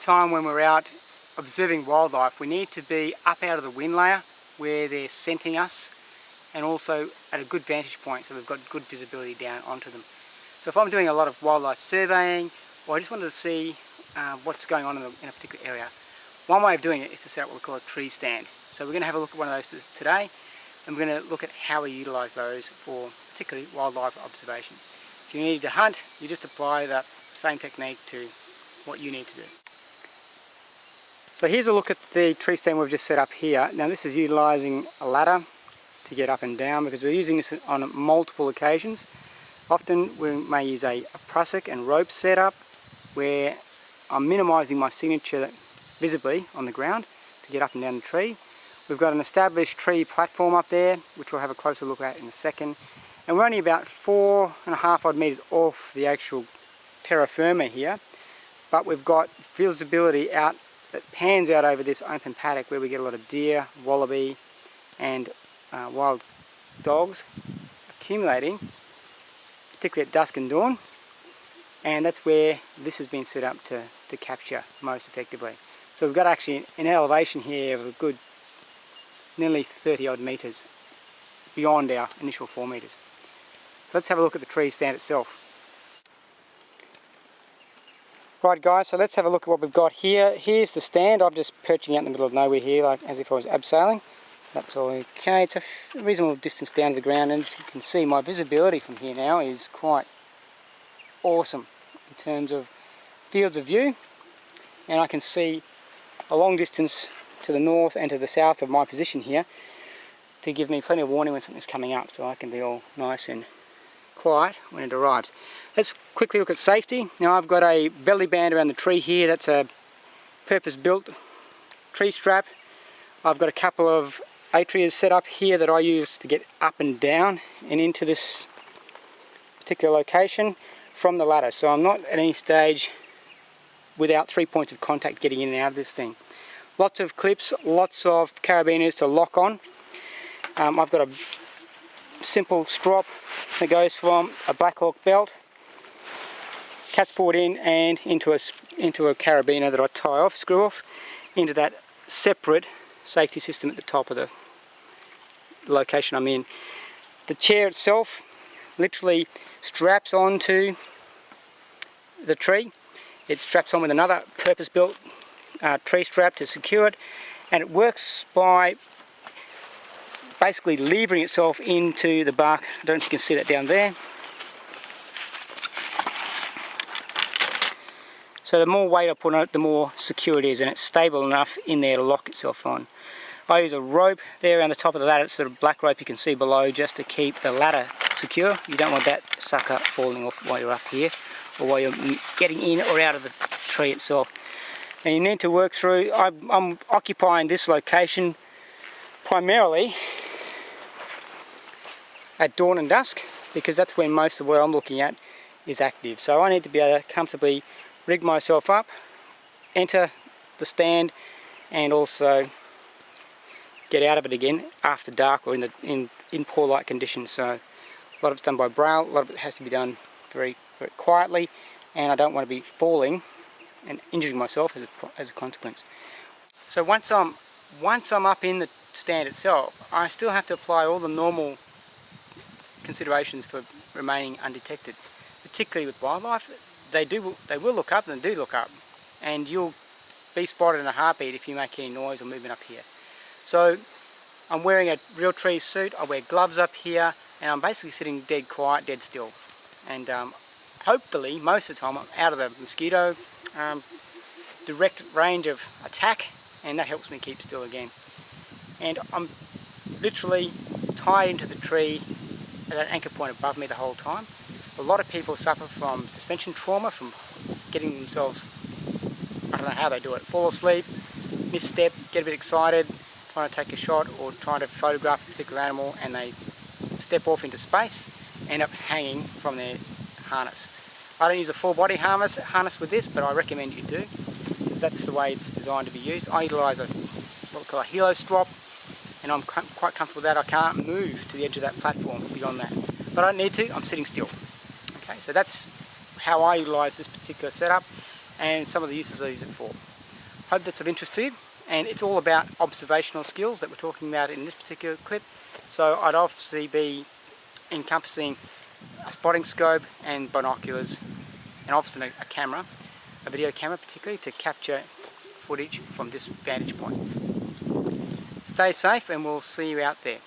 time when we're out observing wildlife, we need to be up out of the wind layer where they're scenting us, and also at a good vantage point so we've got good visibility down onto them. So if I'm doing a lot of wildlife surveying, or I just wanted to see what's going on in a particular area, one way of doing it is to set up what we call a tree stand. So we're going to have a look at one of those today, and we're going to look at how we utilise those for particularly wildlife observation. If you need to hunt, you just apply that same technique to what you need to do. So here's a look at the tree stand we've just set up here. Now this is utilising a ladder to get up and down because we're using this on multiple occasions. Often we may use a prusik and rope setup where I'm minimising my signature visibly on the ground to get up and down the tree. We've got an established tree platform up there, which we'll have a closer look at in a second. And we're only about 4.5 odd metres off the actual terra firma here, but we've got visibility out that pans out over this open paddock where we get a lot of deer, wallaby and wild dogs accumulating, particularly at dusk and dawn, and that's where this has been set up to capture most effectively. So we've got actually an elevation here of a good nearly 30 odd metres beyond our initial 4 metres. So let's have a look at the tree stand itself. Right guys, so let's have a look at what we've got here. Here's the stand. I'm just perching out in the middle of nowhere here, like as if I was abseiling. That's all okay. It's a reasonable distance down to the ground, and as you can see, my visibility from here now is quite awesome in terms of fields of view, and I can see a long distance to the north and to the south of my position here to give me plenty of warning when something's coming up, so I can be all nice and quiet when it arrives. Let's quickly look at safety. Now I've got a belly band around the tree here. That's a purpose-built tree strap. I've got a couple of atrias set up here that I use to get up and down and into this particular location from the ladder. So I'm not at any stage without 3 points of contact getting in and out of this thing. Lots of clips, lots of carabiners to lock on. I've got a simple strop that goes from a Black Hawk belt, cat's pawed in, and into a carabiner that I tie off, screw off, into that separate safety system at the top of the location I'm in. The chair itself literally straps onto the tree. It straps on with another purpose-built tree strap to secure it, and it works by basically levering itself into the bark. I don't know if you can see that down there. So the more weight I put on it, the more secure it is, and it's stable enough in there to lock itself on. I use a rope there around the top of the ladder. It's sort of black rope you can see below, just to keep the ladder secure. You don't want that sucker falling off while you're up here, or while you're getting in or out of the tree itself. And you need to work through, I'm occupying this location primarily at dawn and dusk, because that's when most of what I'm looking at is active. So I need to be able to comfortably rig myself up, enter the stand, and also get out of it again after dark or in poor light conditions. So a lot of it's done by braille, a lot of it has to be done very, very quietly, and I don't want to be falling and injuring myself as a consequence. So once I'm up in the stand itself, I still have to apply all the normal considerations for remaining undetected, particularly with wildlife. They will look up, and they do look up, and you'll be spotted in a heartbeat if you make any noise or movement up here. So I'm wearing a Realtree suit, I wear gloves up here, and I'm basically sitting dead quiet, dead still. And hopefully most of the time I'm out of the mosquito direct range of attack, and that helps me keep still again. And I'm literally tied into the tree at an anchor point above me the whole time. A lot of people suffer from suspension trauma, from getting themselves, I don't know how they do it, fall asleep, misstep, get a bit excited, trying to take a shot or trying to photograph a particular animal, and they step off into space, end up hanging from their harness. I don't use a full body harness with this, but I recommend you do, because that's the way it's designed to be used. I utilise what we call a helo strop, and I'm quite comfortable with that. I can't move to the edge of that platform beyond that. But I don't need to, I'm sitting still. Okay, so that's how I utilise this particular setup and some of the uses I use it for. Hope that's of interest to you, and it's all about observational skills that we're talking about in this particular clip. So I'd obviously be encompassing a spotting scope and binoculars, and obviously a camera, a video camera particularly, to capture footage from this vantage point. Stay safe and we'll see you out there.